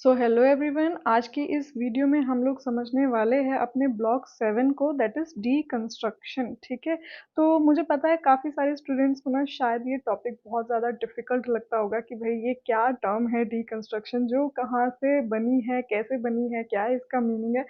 So hello everyone, आज की इस वीडियो में हम लोग समझने वाले हैं अपने ब्लॉक 7 को, दैट इज डीकंस्ट्रक्शन। ठीक है। तो मुझे पता है काफ़ी सारे स्टूडेंट्स को ना शायद ये टॉपिक बहुत ज़्यादा डिफिकल्ट लगता होगा कि भाई ये क्या टर्म है डीकंस्ट्रक्शन, जो कहाँ से बनी है, कैसे बनी है, क्या है इसका मीनिंग है।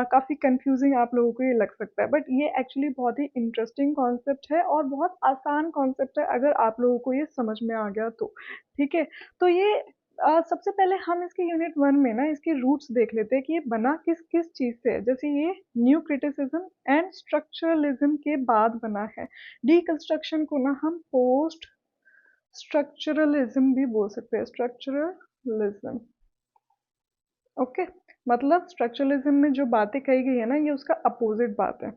काफ़ी कंफ्यूजिंग आप लोगों को ये लग सकता है, बट ये एक्चुअली बहुत ही इंटरेस्टिंग कॉन्सेप्ट है और बहुत आसान कॉन्सेप्ट है अगर आप लोगों को ये समझ में आ गया तो। ठीक है। तो ये सबसे पहले हम इसके यूनिट 1 में ना इसके रूट्स देख लेते हैं कि ये बना किस किस चीज से है। जैसे ये न्यू क्रिटिसिज्म एंड स्ट्रक्चरलिज्म के बाद बना है। डीकंस्ट्रक्शन को ना हम पोस्ट स्ट्रक्चरलिज्म भी बोल सकते हैं, स्ट्रक्चरलिज्म। ओके। मतलब स्ट्रक्चरलिज्म में जो बातें कही गई है ना, ये उसका अपोजिट बात है।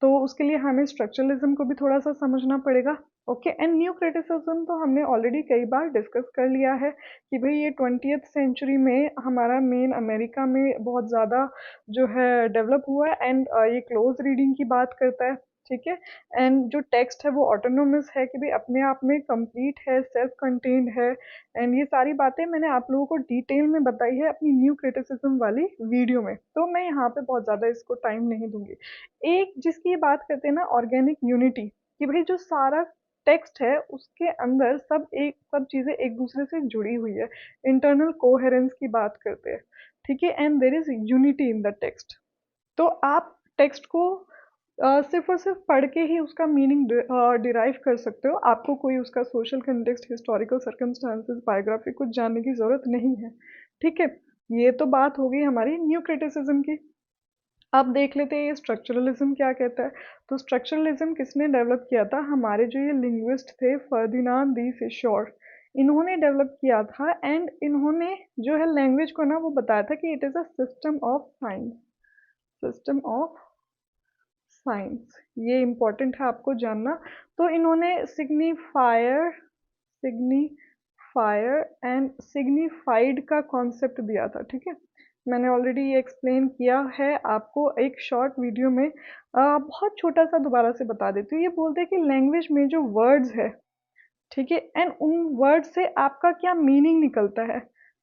तो उसके लिए हमें स्ट्रक्चरलिज्म को भी थोड़ा सा समझना पड़ेगा। ओके। एंड न्यू क्रिटिसिज्म तो हमने ऑलरेडी कई बार डिस्कस कर लिया है कि भाई ये 20th सेंचुरी में हमारा मेन अमेरिका में बहुत ज़्यादा जो है डेवलप हुआ है। एंड ये क्लोज रीडिंग की बात करता है। ठीक है। एंड जो टेक्स्ट है वो ऑटोनोमस है कि भाई अपने आप में कंप्लीट है, सेल्फ कंटेन्ड है। एंड ये सारी बातें मैंने आप लोगों को डिटेल में बताई है अपनी न्यू क्रिटिसिज्म वाली वीडियो में, तो मैं यहाँ पे बहुत ज़्यादा इसको टाइम नहीं दूंगी। एक जिसकी बात करते हैं ना, ऑर्गेनिक यूनिटी, कि भाई जो सारा टेक्स्ट है उसके अंदर सब चीज़ें एक दूसरे से जुड़ी हुई है। इंटरनल कोहेरेंस की बात करते हैं। ठीक है। And there is unity in the text. तो आप टेक्स्ट को सिर्फ और सिर्फ पढ़ के ही उसका मीनिंग डिराइव कर सकते हो। आपको कोई उसका social context, historical circumstances, biography कुछ जानने की जरूरत नहीं है। ठीक है। ये तो बात हो गई हमारी न्यू क्रिटिसिज्म की। अब देख लेते हैं ये स्ट्रक्चरलिज्म क्या कहता है। तो स्ट्रक्चरलिज्म किसने डेवलप किया था? हमारे जो ये लिंग्विस्ट थे, फर्दिनांद दी सेशोर, इन्होंने डेवलप किया था। एंड इन्होंने जो है लैंग्वेज को ना वो बताया था कि it is a system of science, system of science. ये इम्पोर्टेंट है आपको जानना। तो इन्होंने सिग्निफायर एंड सिग्निफाइड का कॉन्सेप्ट दिया था। ठीक है। मैंने ऑलरेडी ये एक्सप्लेन किया है आपको एक शॉर्ट वीडियो में। बहुत छोटा सा दोबारा से बता देती हूँ। ये बोलते हैं कि लैंग्वेज में जो वर्ड्स है, ठीक है, एंड उन वर्ड से आपका क्या मीनिंग निकलता है।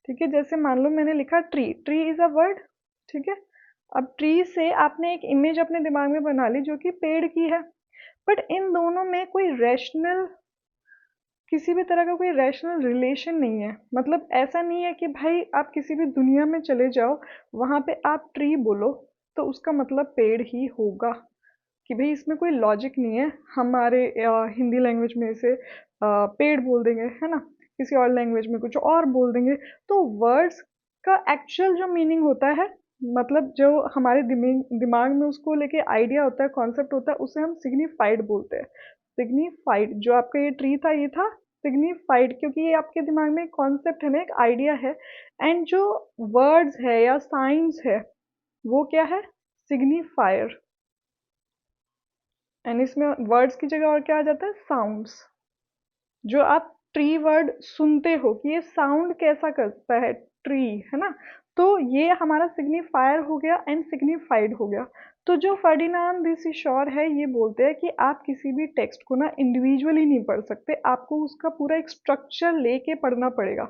ठीक है। जैसे मान लो मैंने लिखा tree, tree is a word. ठीक है। अब ट्री से आपने एक इमेज अपने दिमाग में बना ली जो कि पेड़ की है। बट इन दोनों में कोई रैशनल, किसी भी तरह का कोई रैशनल रिलेशन नहीं है। मतलब ऐसा नहीं है कि भाई आप किसी भी दुनिया में चले जाओ, वहां पे आप ट्री बोलो तो उसका मतलब पेड़ ही होगा। कि भाई इसमें कोई लॉजिक नहीं है। हमारे हिंदी लैंग्वेज में इसे पेड़ बोल देंगे, है ना, किसी और लैंग्वेज में कुछ और बोल देंगे। तो वर्ड्स का एक्चुअल जो मीनिंग होता है, मतलब जो हमारे दिमाग में उसको लेके आइडिया होता है, कॉन्सेप्ट होता है, उसे हम सिग्निफाइड बोलते हैं। सिग्निफाइड, जो आपका ये ट्री था ये था सिग्निफाइड, क्योंकि ये आपके दिमाग में एक कॉन्सेप्ट है ना, एक आइडिया है। एंड जो वर्ड्स है या साइंस है वो क्या है? सिग्निफायर। एंड इसमें वर्ड्स की जगह और क्या आ जाता है? साउंड्स। जो आप ट्री वर्ड सुनते हो कि ये साउंड कैसा करता है, ट्री, है ना, तो ये हमारा सिग्निफायर हो गया एंड सिग्निफाइड हो गया। तो जो फर्डिनांड दी सीशोर है ये बोलते हैं कि आप किसी भी टेक्स्ट को ना इंडिविजुअली नहीं पढ़ सकते, आपको उसका पूरा एक स्ट्रक्चर लेके पढ़ना पड़ेगा।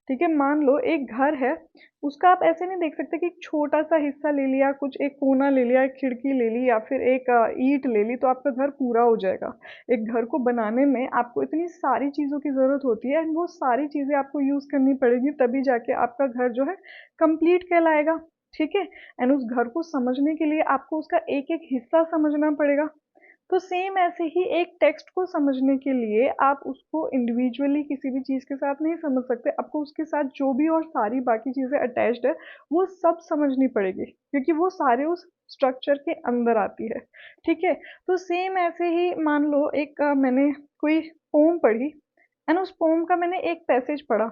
ठीक है। मान लो एक घर है, उसका आप ऐसे नहीं देख सकते कि एक छोटा सा हिस्सा ले लिया, कुछ एक कोना ले लिया, एक खिड़की ले ली या फिर एक ईंट ले ली तो आपका घर पूरा हो जाएगा। एक घर को बनाने में आपको इतनी सारी चीज़ों की ज़रूरत होती है एंड वो सारी चीज़ें आपको यूज़ करनी पड़ेगी, तभी जाके आपका घर जो है कंप्लीट कहलाएगा। ठीक है। एंड उस घर को समझने के लिए आपको उसका एक एक हिस्सा समझना पड़ेगा। तो सेम ऐसे ही एक टेक्स्ट को समझने के लिए आप उसको इंडिविजुअली किसी भी चीज़ के साथ नहीं समझ सकते, आपको उसके साथ जो भी और सारी बाकी चीज़ें अटैच्ड है वो सब समझनी पड़ेगी, क्योंकि वो सारे उस स्ट्रक्चर के अंदर आती है। ठीक है। तो सेम ऐसे ही मान लो एक मैंने कोई पोम पढ़ी एंड उस पोम का मैंने एक पैसेज पढ़ा।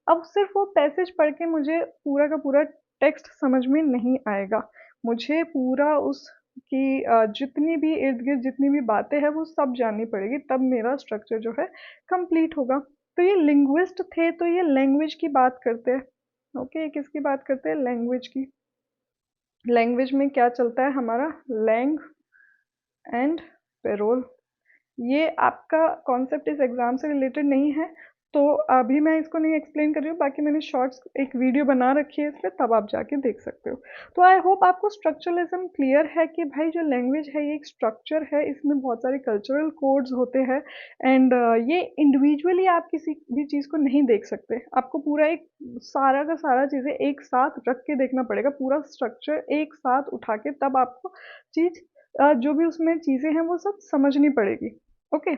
अब सिर्फ वो पैसेज पढ़ के मुझे पूरा का पूरा टेक्स्ट समझ में नहीं आएगा। मुझे पूरा उस कि जितनी भी इर्द गिर्द जितनी भी बातें हैं वो सब जाननी पड़ेगी, तब मेरा स्ट्रक्चर जो है कंप्लीट होगा। तो ये लिंग्विस्ट थे, तो ये लैंग्वेज की बात करते हैं। ओके। किसकी बात करते हैं? लैंग्वेज की। लैंग्वेज में क्या चलता है हमारा? Langue and parole. ये आपका कॉन्सेप्ट इस एग्जाम से रिलेटेड नहीं है, तो अभी मैं इसको नहीं एक्सप्लेन कर रही हूँ, बाकी मैंने शॉर्ट्स एक वीडियो बना रखी है इस पे, तब आप जाके देख सकते हो। तो आई होप आपको स्ट्रक्चरलिज्म क्लियर है कि भाई जो लैंग्वेज है ये एक स्ट्रक्चर है, इसमें बहुत सारे कल्चरल कोड्स होते हैं। एंड ये इंडिविजुअली आप किसी भी चीज़ को नहीं देख सकते, आपको पूरा एक सारा का सारा चीज़ें एक साथ रख के देखना पड़ेगा, पूरा स्ट्रक्चर एक साथ उठा के तब आपको चीज़ जो भी उसमें चीज़ें हैं वो सब समझनी पड़ेगी। ओके।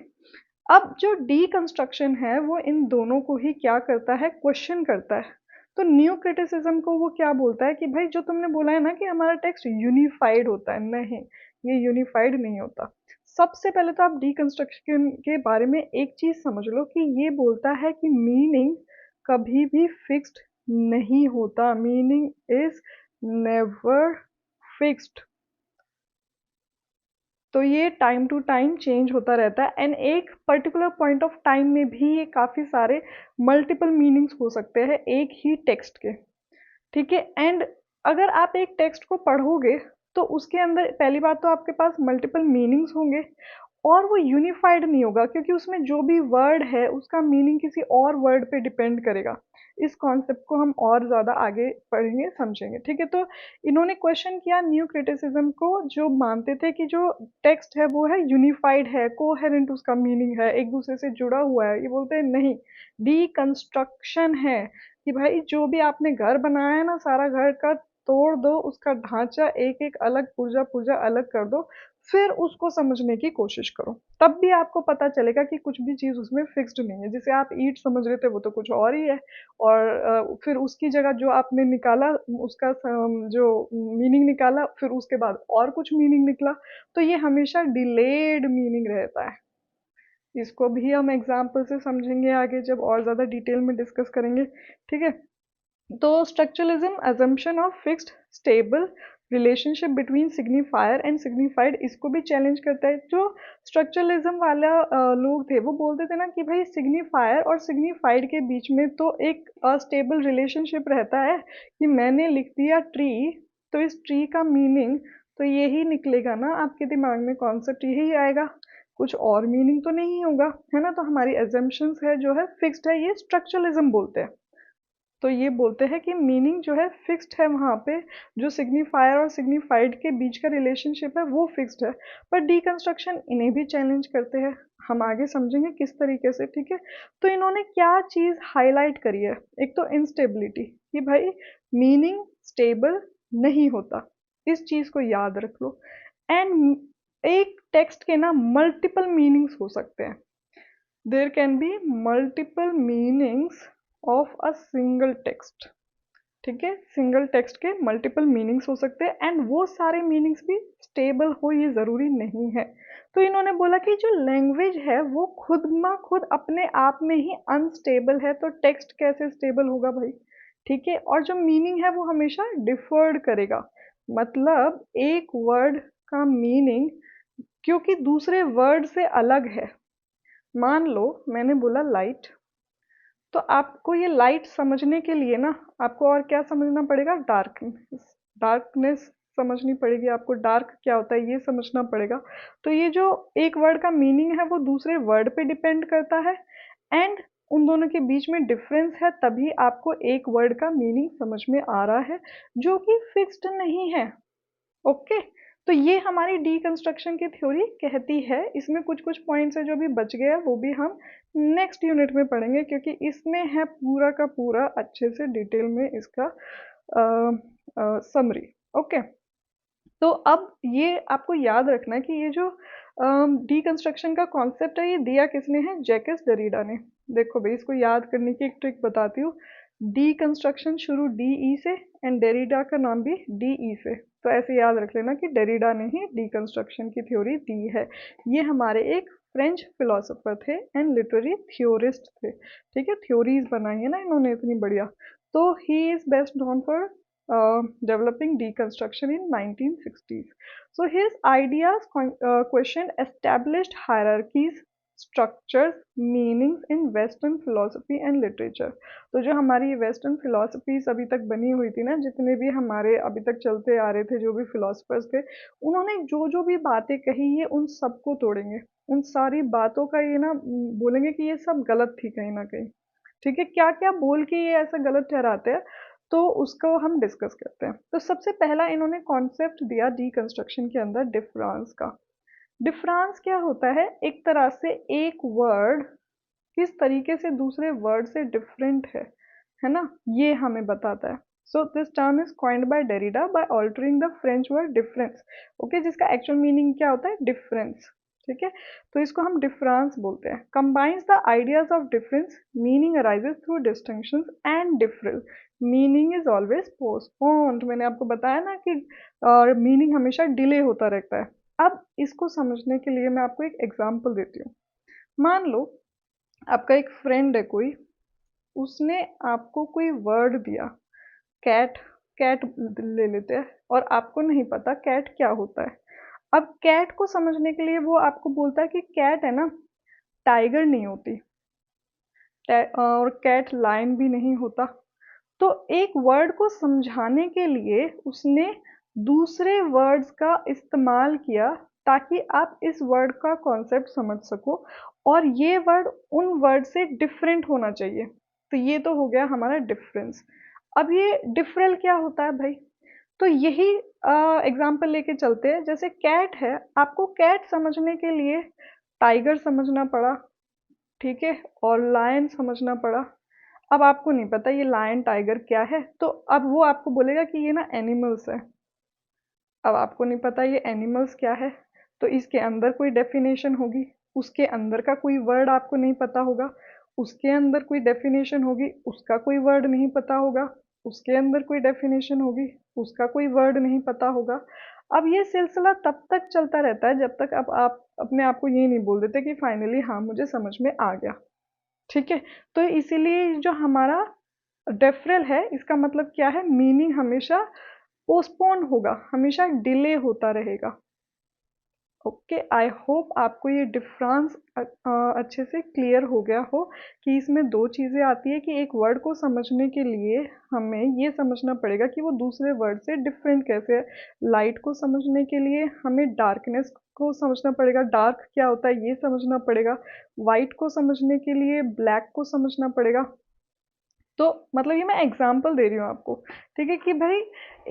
अब जो डीकंस्ट्रक्शन है वो इन दोनों को ही क्या करता है, क्वेश्चन करता है। तो न्यू क्रिटिसिज्म को वो क्या बोलता है कि भाई जो तुमने बोला है ना कि हमारा टेक्स्ट यूनिफाइड होता है, नहीं, ये यूनिफाइड नहीं होता। सबसे पहले तो आप डीकंस्ट्रक्शन के बारे में एक चीज समझ लो कि ये बोलता है कि मीनिंग कभी भी फिक्स्ड नहीं होता, मीनिंग इज नेवर फिक्स्ड। तो ये टाइम टू टाइम चेंज होता रहता है, एंड एक पर्टिकुलर पॉइंट ऑफ टाइम में भी ये काफ़ी सारे मल्टीपल मीनिंग्स हो सकते हैं एक ही टेक्स्ट के। ठीक है। एंड अगर आप एक टेक्स्ट को पढ़ोगे तो उसके अंदर पहली बात तो आपके पास मल्टीपल मीनिंग्स होंगे, और वो यूनिफाइड नहीं होगा क्योंकि उसमें जो भी वर्ड है उसका मीनिंग किसी और वर्ड पे डिपेंड करेगा। इस कॉन्सेप्ट को हम और ज़्यादा आगे पढ़ेंगे समझेंगे। ठीक है। तो इन्होंने क्वेश्चन किया न्यू क्रिटिसिज्म को, जो मानते थे कि जो टेक्स्ट है वो है यूनिफाइड है, कोहेरेंट उसका मीनिंग है, एक दूसरे से जुड़ा हुआ है। ये बोलते हैं नहीं, डीकंस्ट्रक्शन है कि भाई जो भी आपने घर बनाया है ना, सारा घर का तोड़ दो, उसका ढांचा एक एक अलग पुर्जा पुर्जा अलग कर दो, फिर उसको समझने की कोशिश करो, तब भी आपको पता चलेगा कि कुछ भी चीज उसमें फिक्स्ड नहीं है। जिसे आप ईंट समझ रहे थे वो तो कुछ और ही है, और फिर उसकी जगह जो आपने निकाला, उसका जो मीनिंग निकाला, फिर उसके बाद और कुछ मीनिंग निकला। तो ये हमेशा डिलेड मीनिंग रहता है। इसको भी हम एग्जाम्पल से समझेंगे आगे जब और ज्यादा डिटेल में डिस्कस करेंगे। ठीक है। तो structuralism assumption of fixed stable relationship between signifier and signified, इसको भी चैलेंज करता है। जो स्ट्रक्चरलिज्म वाला लोग थे वो बोलते थे ना कि भाई सिग्निफायर और सिग्निफाइड के बीच में तो एक अस्टेबल रिलेशनशिप रहता है कि मैंने लिख दिया ट्री, तो इस ट्री का मीनिंग तो यही निकलेगा ना, आपके दिमाग में कॉन्सेप्ट यही आएगा, कुछ और मीनिंग तो नहीं होगा, है ना। तो हमारी एजम्पशंस है जो है फिक्स्ड है, ये स्ट्रक्चरलिज्म बोलते हैं। तो ये बोलते हैं कि मीनिंग जो है फिक्स्ड है, वहाँ पे जो सिग्निफायर और सिग्निफाइड के बीच का रिलेशनशिप है वो फिक्स्ड है। पर डीकंस्ट्रक्शन इन्हें भी चैलेंज करते हैं, हम आगे समझेंगे किस तरीके से। ठीक है। तो इन्होंने क्या चीज़ हाईलाइट करी है, एक तो इंस्टेबिलिटी, कि भाई मीनिंग स्टेबल नहीं होता, इस चीज़ को याद रख लो। एंड एक टेक्स्ट के ना मल्टीपल मीनिंग्स हो सकते हैं, there can be multiple meanings of a single text. ठीक है। सिंगल टेक्स्ट के मल्टीपल मीनिंग्स हो सकते हैं, एंड वो सारे मीनिंग्स भी स्टेबल हो ये ज़रूरी नहीं है। तो इन्होंने बोला कि जो लैंग्वेज है वो खुद म खुद अपने आप में ही अनस्टेबल है, तो टेक्स्ट कैसे स्टेबल होगा भाई। ठीक है। और जो मीनिंग है वो हमेशा डिफर्ड करेगा, मतलब एक वर्ड का मीनिंग क्योंकि दूसरे वर्ड से अलग है। मान लो मैंने बोला लाइट, तो आपको ये लाइट समझने के लिए ना आपको और क्या समझना पड़ेगा, डार्कनेस। डार्कनेस समझनी पड़ेगी आपको, डार्क क्या होता है ये समझना पड़ेगा। तो ये जो एक वर्ड का मीनिंग है वो दूसरे वर्ड पे डिपेंड करता है, एंड उन दोनों के बीच में डिफरेंस है, तभी आपको एक वर्ड का मीनिंग समझ में आ रहा है जो कि फिक्स्ड नहीं है। ओके। तो ये हमारी डीकंस्ट्रक्शन की थ्योरी कहती है। इसमें कुछ कुछ पॉइंट्स है जो भी बच गया वो भी हम नेक्स्ट यूनिट में पढ़ेंगे, क्योंकि इसमें है पूरा का पूरा अच्छे से डिटेल में इसका समरी। ओके। तो अब ये आपको याद रखना है कि ये जो डीकंस्ट्रक्शन का कॉन्सेप्ट है ये दिया किसने है, जैकस डरीडा ने। देखो भाई इसको याद करने की एक ट्रिक बताती हूँ। डीकंस्ट्रक्शन शुरू डी ई से, एंड डेरिडा का नाम भी डी ई से, तो ऐसे याद रख लेना कि डेरिडा ने ही डीकंस्ट्रक्शन की थ्योरी दी है। ये हमारे एक फ्रेंच फिलोसोफर थे एंड लिटरेरी थ्योरिस्ट थे। ठीक है। थ्योरीज बनाई है ना इन्होंने इतनी बढ़िया। तो he is best known for developing deconstruction in 1960s. So his ideas questioned established hierarchies, structures, meanings in Western philosophy and literature. तो जो हमारी वेस्टर्न फिलोसफीज अभी तक बनी हुई थी ना, जितने भी हमारे अभी तक चलते आ रहे थे जो भी फिलोसफर्स थे, उन्होंने जो जो भी बातें कही ये उन सबको तोड़ेंगे, उन सारी बातों का ये ना बोलेंगे कि ये सब गलत थी कहीं ना कहीं। ठीक है, क्या क्या बोल के ये ऐसा गलत ठहराते हैं, तो उसको हम डिस्कस करते हैं। तो सबसे पहला इन्होंने कॉन्सेप्ट दिया डीकंस्ट्रक्शन के अंदर डिफरेंस का। डिफरेंस क्या होता है? एक तरह से एक वर्ड किस तरीके से दूसरे वर्ड से डिफरेंट है ना, ये हमें बताता है। So this term is coined by Derrida by altering the French word difference. Okay, जिसका एक्चुअल मीनिंग क्या होता है? डिफरेंस। ठीक है, तो इसको हम डिफरेंस बोलते हैं। Combines the ideas of difference, meaning arises through distinctions and deferral, meaning is always postponed. मैंने आपको बताया ना कि मीनिंग हमेशा डिले होता रहता है। अब इसको समझने के लिए मैं आपको एक एग्जांपल देती हूँ। मान लो आपका एक फ्रेंड है कोई, उसने आपको कोई वर्ड दिया, कैट। कैट ले लेते हैं, और आपको नहीं पता कैट क्या होता है। अब कैट को समझने के लिए वो आपको बोलता है कि कैट है ना, टाइगर नहीं होती, और कैट लायन भी नहीं होता। तो एक वर्ड को समझाने के लिए उसने दूसरे वर्ड्स का इस्तेमाल किया, ताकि आप इस वर्ड का कॉन्सेप्ट समझ सको, और ये वर्ड उन वर्ड से डिफरेंट होना चाहिए। तो ये तो हो गया हमारा डिफरेंस। अब ये डिफरल क्या होता है भाई? तो यही एग्जाम्पल लेके चलते हैं। जैसे कैट है, आपको कैट समझने के लिए टाइगर समझना पड़ा, ठीक है, और लायन समझना पड़ा। अब आपको नहीं पता ये लायन टाइगर क्या है, तो अब वो आपको बोलेगा कि ये ना एनिमल्स है। अब आपको नहीं पता ये एनिमल्स क्या है, तो इसके अंदर कोई डेफिनेशन होगी, उसके अंदर का कोई वर्ड आपको नहीं पता होगा, उसके अंदर कोई डेफिनेशन होगी, उसका कोई वर्ड नहीं पता होगा, उसके अंदर कोई डेफिनेशन होगी, उसका कोई वर्ड नहीं पता होगा। अब ये सिलसिला तब तक चलता रहता है जब तक अब आप अपने आप को ये नहीं बोल देते कि फाइनली हाँ मुझे समझ में आ गया। ठीक है, तो इसीलिए जो हमारा डेफरल है, इसका मतलब क्या है? मीनिंग हमेशा पोस्टपोन होगा, हमेशा डिले होता रहेगा। ओके, आई होप आपको ये डिफरेंस अच्छे से क्लियर हो गया हो, कि इसमें दो चीज़ें आती है कि एक वर्ड को समझने के लिए हमें ये समझना पड़ेगा कि वो दूसरे वर्ड से डिफरेंट कैसे है। लाइट को समझने के लिए हमें डार्कनेस को समझना पड़ेगा, डार्क क्या होता है ये समझना पड़ेगा। वाइट को समझने के लिए ब्लैक को समझना पड़ेगा। तो मतलब ये मैं एग्जांपल दे रही हूँ आपको, ठीक है, कि भाई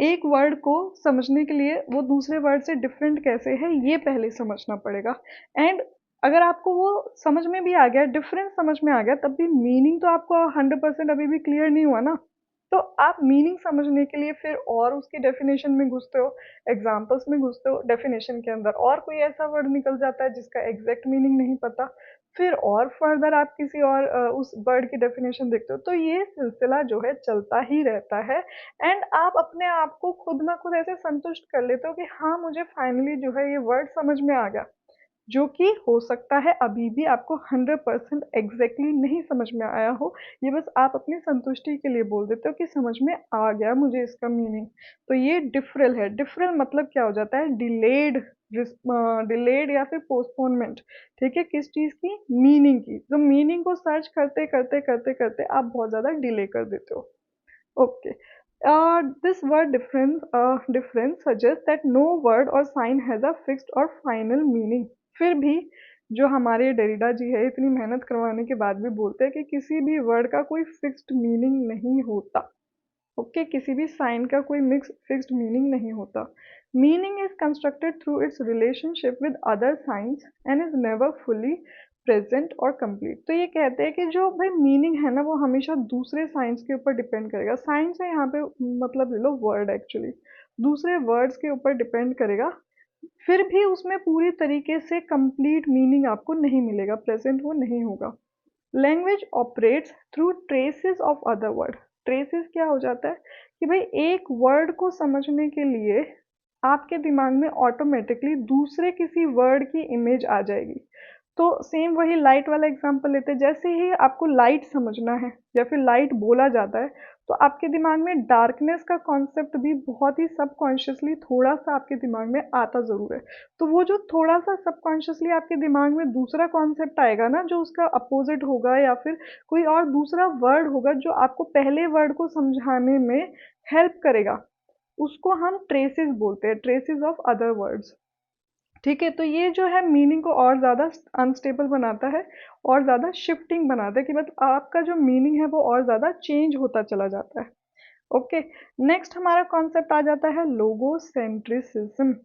एक वर्ड को समझने के लिए वो दूसरे वर्ड से डिफरेंट कैसे है ये पहले समझना पड़ेगा। एंड अगर आपको वो समझ में भी आ गया, डिफरेंस समझ में आ गया, तब भी मीनिंग तो आपको 100% अभी भी क्लियर नहीं हुआ ना। तो आप मीनिंग समझने के लिए फिर और उसकी डेफिनेशन में घुसते हो, एग्जाम्पल्स में घुसते हो, डेफिनेशन के अंदर और कोई ऐसा वर्ड निकल जाता है जिसका एग्जैक्ट मीनिंग नहीं पता, फिर और फर्दर आप किसी और उस वर्ड की डेफिनेशन देखते हो। तो ये सिलसिला जो है चलता ही रहता है। एंड आप अपने आप को खुद ना खुद ऐसे संतुष्ट कर लेते हो कि हाँ मुझे फाइनली जो है ये वर्ड समझ में आ गया, जो कि हो सकता है अभी भी आपको 100% एग्जैक्टली नहीं समझ में आया हो। ये बस आप अपनी संतुष्टि के लिए बोल देते हो कि समझ में आ गया मुझे इसका मीनिंग। तो ये डिफरल है। डिफरल मतलब क्या हो जाता है? डिलेड, डिलेड या फिर पोस्टपोनमेंट। ठीक है, किस चीज़ की? मीनिंग की। तो मीनिंग को सर्च करते करते करते करते आप बहुत ज़्यादा डिले कर देते हो। Okay, this word difference suggests that no word or sign has a fixed or final meaning. फिर भी जो हमारे डेरिडा जी है इतनी मेहनत करवाने के बाद भी बोलते हैं कि किसी भी वर्ड का कोई फिक्स्ड मीनिंग नहीं होता। ओके, किसी भी साइन का कोई मिक्स फिक्स्ड मीनिंग नहीं होता। Meaning is constructed through it's relationship with other science and is never fully present और कंप्लीट। तो ये कहते हैं कि जो भाई मीनिंग है ना वो हमेशा दूसरे साइंस के ऊपर डिपेंड करेगा। साइंस है यहाँ पे मतलब ले लो वर्ड, एक्चुअली दूसरे वर्ड्स के ऊपर डिपेंड करेगा, फिर भी उसमें पूरी तरीके से कंप्लीट मीनिंग आपको नहीं मिलेगा, प्रेजेंट वो नहीं होगा। Language operates through traces of other word. Traces क्या हो जाता है कि भाई एक वर्ड को समझने के लिए आपके दिमाग में ऑटोमेटिकली दूसरे किसी वर्ड की इमेज आ जाएगी। तो सेम वही लाइट वाला एग्जांपल लेते हैं। जैसे ही आपको लाइट समझना है या फिर लाइट बोला जाता है, तो आपके दिमाग में डार्कनेस का कॉन्सेप्ट भी बहुत ही सबकॉन्शियसली थोड़ा सा आपके दिमाग में आता ज़रूर है। तो वो जो थोड़ा सा सबकॉन्शियसली आपके दिमाग में दूसरा कॉन्सेप्ट आएगा ना, जो उसका अपोजिट होगा या फिर कोई और दूसरा वर्ड होगा जो आपको पहले वर्ड को समझाने में हेल्प करेगा, उसको हम ट्रेसेस बोलते हैं, ट्रेसेस ऑफ अदर वर्ड्स। ठीक है, तो ये जो है मीनिंग को और ज़्यादा अनस्टेबल बनाता है और ज़्यादा शिफ्टिंग बनाता है कि मतलब आपका जो मीनिंग है वो और ज़्यादा चेंज होता चला जाता है। ओके, नेक्स्ट हमारा कॉन्सेप्ट आ जाता है लोगोसेंट्रिसिज्म।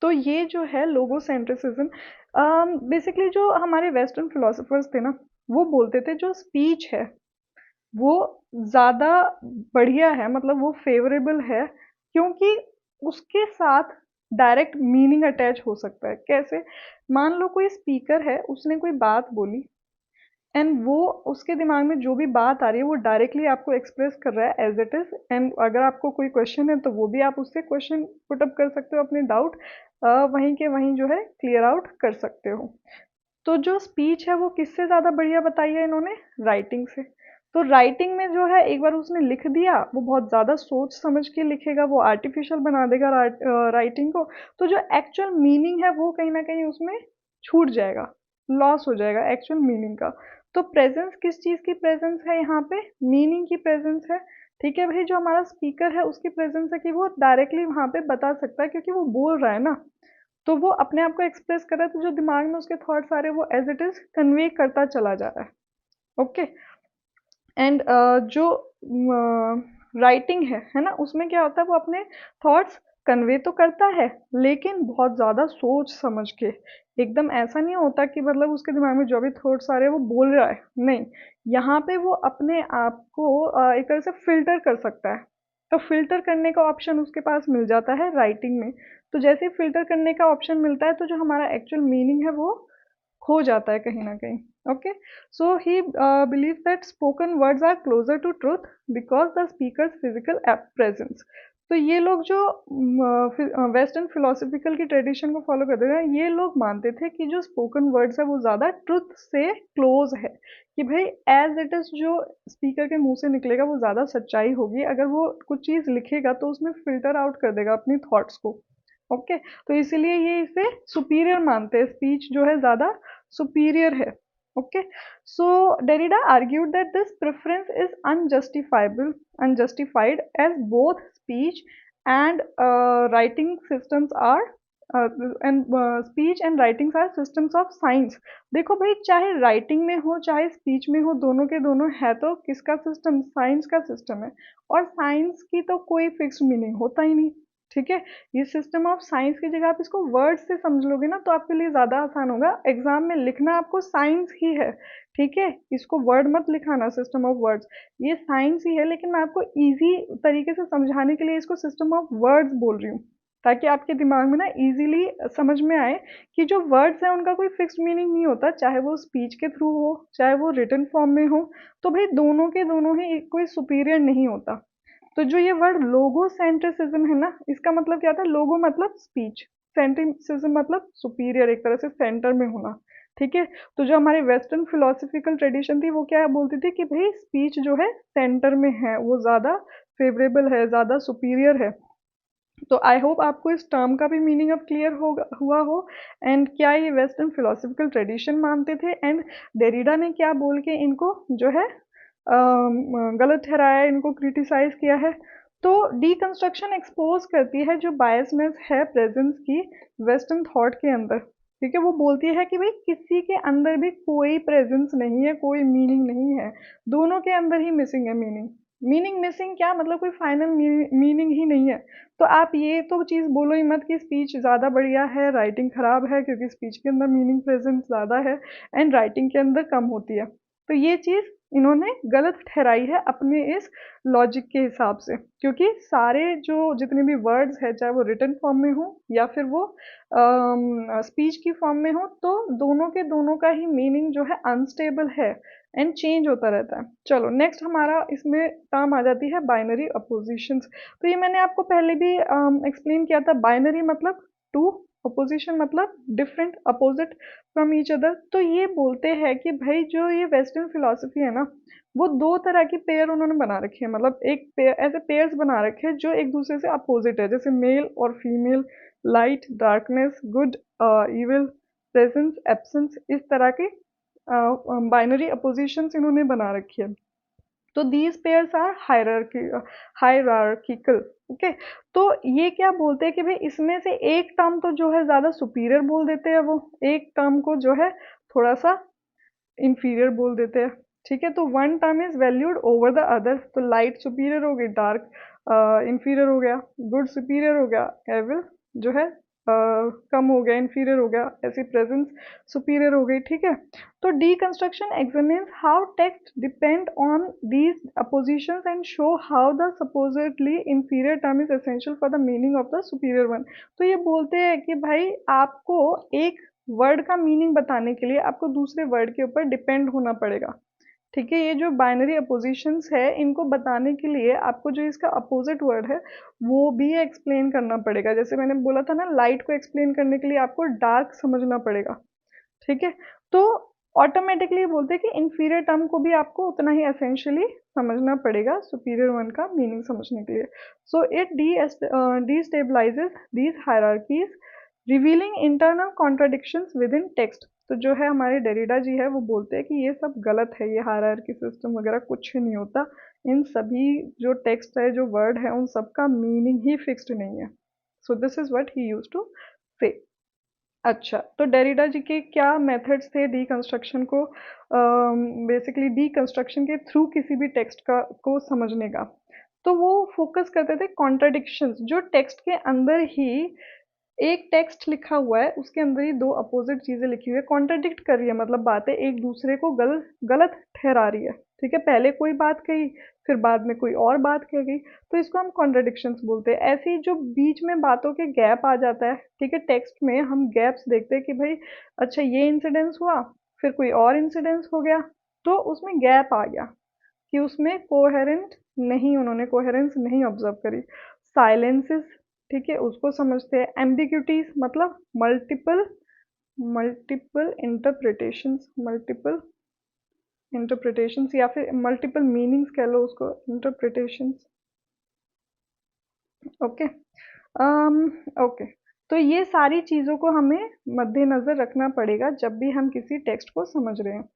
तो ये जो है लोगोसेंट्रिसिज्म, बेसिकली जो हमारे वेस्टर्न फिलोसोफर्स थे ना, वो बोलते थे जो स्पीच है वो ज़्यादा बढ़िया है, मतलब वो फेवरेबल है, क्योंकि उसके साथ डायरेक्ट मीनिंग अटैच हो सकता है। कैसे? मान लो कोई स्पीकर है, उसने कोई बात बोली एंड वो उसके दिमाग में जो भी बात आ रही है वो डायरेक्टली आपको एक्सप्रेस कर रहा है एज इट इज, एंड अगर आपको कोई क्वेश्चन है तो वो भी आप उससे क्वेश्चन पुट अप कर सकते हो, अपने डाउट वहीं के वहीं जो है क्लियर आउट कर सकते हो। तो जो स्पीच है वो किससे ज़्यादा बढ़िया बताई है इन्होंने? राइटिंग से। तो राइटिंग में जो है एक बार उसने लिख दिया, वो बहुत ज़्यादा सोच समझ के लिखेगा, वो आर्टिफिशियल बना देगा राइटिंग को। तो जो एक्चुअल मीनिंग है वो कहीं ना कहीं उसमें छूट जाएगा, लॉस हो जाएगा एक्चुअल मीनिंग का। तो प्रेजेंस किस चीज़ की प्रेजेंस है यहाँ पे? मीनिंग की प्रेजेंस है। ठीक है भाई, जो हमारा स्पीकर है उसकी प्रेजेंस है कि वो डायरेक्टली वहाँ पे बता सकता है, क्योंकि वो बोल रहा है ना, तो वो अपने आप को एक्सप्रेस कर रहा है, तो जो दिमाग में उसके थॉट्स आ रहे हैं वो एज इट इज कन्वे करता चला जा रहा है। ओके, एंड जो राइटिंग है ना, उसमें क्या होता है, वो अपने थॉट्स कन्वे तो करता है लेकिन बहुत ज़्यादा सोच समझ के। एकदम ऐसा नहीं होता कि मतलब उसके दिमाग में जो भी थॉट्स आ रहे हैं वो बोल रहा है, नहीं। यहाँ पे वो अपने आप को एक तरह से फिल्टर कर सकता है। तो फिल्टर करने का ऑप्शन उसके पास मिल जाता है राइटिंग में। तो जैसे ही फिल्टर करने का ऑप्शन मिलता है तो जो हमारा एक्चुअल मीनिंग है वो खो जाता है कहीं ना कहीं। Okay, so he believe that spoken words are closer to truth because the speaker's physical presence. तो ये लोग जो वेस्टर्न फिलोसफिकल की ट्रेडिशन को फॉलो करते थे, ये लोग मानते थे कि जो स्पोकन वर्ड्स है वो ज़्यादा ट्रुथ से क्लोज है, कि भाई एज इट इज जो स्पीकर के मुंह से निकलेगा वो ज़्यादा सच्चाई होगी। अगर वो कुछ चीज़ लिखेगा तो उसमें फिल्टर आउट कर देगा अपनी थॉट्स को। ओके, तो इसीलिए ये इसे सुपीरियर मानते हैं, स्पीच जो है ज़्यादा सुपीरियर है। Okay, so Derrida argued that this preference is unjustified as both speech and writing systems are and speech and writings are systems of science. देखो भाई, चाहे राइटिंग में हो चाहे स्पीच में हो, दोनों के दोनों है तो किसका सिस्टम? साइंस का सिस्टम है। और साइंस की तो कोई फिक्स मीनिंग होता ही नहीं। ठीक है, ये सिस्टम ऑफ साइंस की जगह आप इसको वर्ड्स से समझ लोगे ना तो आपके लिए ज़्यादा आसान होगा। एग्जाम में लिखना आपको साइंस ही है, ठीक है, इसको वर्ड मत लिखाना सिस्टम ऑफ वर्ड्स। ये साइंस ही है, लेकिन मैं आपको इजी तरीके से समझाने के लिए इसको सिस्टम ऑफ वर्ड्स बोल रही हूँ, ताकि आपके दिमाग में ना इजीली समझ में आए कि जो वर्ड्स हैं उनका कोई फिक्स्ड मीनिंग नहीं होता, चाहे वो स्पीच के थ्रू हो चाहे वो रिटन फॉर्म में हो। तो भाई दोनों के दोनों ही कोई सुपीरियर नहीं होता। तो जो ये वर्ड लोगो सेंट्रिसिज्म है ना, इसका मतलब क्या था? लोगो मतलब स्पीच, सेंट्रिसिज्म मतलब सुपीरियर, एक तरह से सेंटर में होना। ठीक है, तो जो हमारी वेस्टर्न फिलोसफिकल ट्रेडिशन थी वो क्या बोलती थी कि भाई स्पीच जो है सेंटर में है, वो ज्यादा फेवरेबल है, ज्यादा सुपीरियर है। तो आई होप आपको इस टर्म का भी मीनिंग अब क्लियर होगा हुआ हो, एंड क्या ये वेस्टर्न फिलोसफिकल ट्रेडिशन मानते थे, एंड डेरिडा ने क्या बोल के इनको जो है गलत ठहराया, इनको क्रिटिसाइज किया है। तो डीकंस्ट्रक्शन एक्सपोज करती है जो बायसनेस है प्रेजेंस की वेस्टर्न थॉट के अंदर। ठीक है, वो बोलती है कि भाई किसी के अंदर भी कोई प्रेजेंस नहीं है, कोई मीनिंग नहीं है, दोनों के अंदर ही मिसिंग है मीनिंग। मीनिंग मिसिंग क्या मतलब? कोई फाइनल मीनिंग ही नहीं है। तो आप ये तो चीज़ बोलो ही मत कि स्पीच ज़्यादा बढ़िया है राइटिंग खराब है, क्योंकि स्पीच के अंदर मीनिंग प्रेजेंस ज़्यादा है एंड राइटिंग के अंदर कम होती है। तो ये चीज़ इन्होंने गलत ठहराई है अपने इस लॉजिक के हिसाब से, क्योंकि सारे जो जितने भी वर्ड्स है, चाहे वो रिटन फॉर्म में हो या फिर वो स्पीच की फॉर्म में हो, तो दोनों के दोनों का ही मीनिंग जो है अनस्टेबल है एंड चेंज होता रहता है। चलो नेक्स्ट हमारा इसमें टर्म आ जाती है बाइनरी अपोजिशंस। तो ये मैंने आपको पहले भी एक्सप्लेन किया था। बाइनरी मतलब टू, अपोजिशन मतलब different, opposite from each other. तो ये बोलते हैं कि भाई जो ये वेस्टर्न फिलोसफी है ना, वो दो तरह की पेयर उन्होंने बना रखी है, मतलब एक पेयर, ऐसे पेयर्स बना रखे हैं जो एक दूसरे से अपोजिट है, जैसे मेल और female, light darkness, good evil, presence absence, इस तरह के बाइनरी अपोजिशंस इन्होंने बना रखी है। तो these pairs are hierarchical. Okay, तो ये क्या बोलते हैं कि भाई इसमें से एक टर्म तो जो है ज्यादा सुपीरियर बोल देते हैं, वो एक टर्म को जो है थोड़ा सा इंफीरियर बोल देते हैं। ठीक है, तो one term is valued over the other, तो लाइट सुपीरियर हो गई, डार्क इंफीरियर हो गया, गुड सुपीरियर हो गया, एविल जो है कम हो गया, इंफीरियर हो गया, ऐसी प्रेजेंस सुपीरियर हो गई। ठीक है, तो deconstruction examines how text depend on these oppositions and show how the supposedly inferior term is essential for the meaning of the superior one. तो ये बोलते हैं कि भाई आपको एक वर्ड का मीनिंग बताने के लिए आपको दूसरे वर्ड के ऊपर डिपेंड होना पड़ेगा। ठीक है, ये जो बाइनरी अपोजिशंस है इनको बताने के लिए आपको जो इसका अपोजिट वर्ड है वो भी एक्सप्लेन करना पड़ेगा। जैसे मैंने बोला था ना, लाइट को एक्सप्लेन करने के लिए आपको डार्क समझना पड़ेगा। ठीक है, तो ऑटोमेटिकली बोलते हैं कि इंफीरियर टर्म को भी आपको उतना ही एसेंशियली समझना पड़ेगा सुपीरियर वन का मीनिंग समझने के लिए। So it destabilises these hierarchies, revealing internal contradictions within text. तो जो है हमारे डेरिडा जी है वो बोलते हैं कि ये सब गलत है, ये हायरार्की सिस्टम वगैरह कुछ नहीं होता। इन सभी जो टेक्स्ट है, जो वर्ड है, उन सब का मीनिंग ही फिक्स्ड नहीं है। So this is what he used to say. अच्छा, तो डेरिडा जी के क्या मेथड्स थे डीकंस्ट्रक्शन को, बेसिकली डीकंस्ट्रक्शन के थ्रू किसी भी टेक्स्ट का को समझने का। तो वो फोकस करते थे कॉन्ट्राडिक्शंस, जो टेक्स्ट के अंदर ही एक टेक्स्ट लिखा हुआ है, उसके अंदर ही दो अपोजिट चीजें लिखी हुई है, कॉन्ट्राडिक्ट कर रही है, मतलब बातें एक दूसरे को गलत ठहरा रही है। ठीक है, पहले कोई बात कही, फिर बाद में कोई और बात कह गई, तो इसको हम कॉन्ट्राडिक्शंस बोलते हैं। ऐसे ही जो बीच में बातों के गैप आ जाता है, ठीक है, टेक्स्ट में हम गैप्स देखते हैं कि भाई अच्छा ये इंसिडेंस हुआ, फिर कोई और इंसिडेंस हो गया, तो उसमें गैप आ गया कि उसमें कोहेरेंट नहीं, उन्होंने कोहेरेंस नहीं ऑब्जर्व करी। साइलेंसेस, ठीक है, उसको समझते हैं। एम्बिग्यूटीज मतलब multiple multiple interpretations, multiple interpretations या फिर मल्टीपल मीनिंग्स कह लो उसको, इंटरप्रिटेशंस। ओके, ओके, तो ये सारी चीज़ों को हमें मद्देनजर रखना पड़ेगा जब भी हम किसी टेक्स्ट को समझ रहे हैं।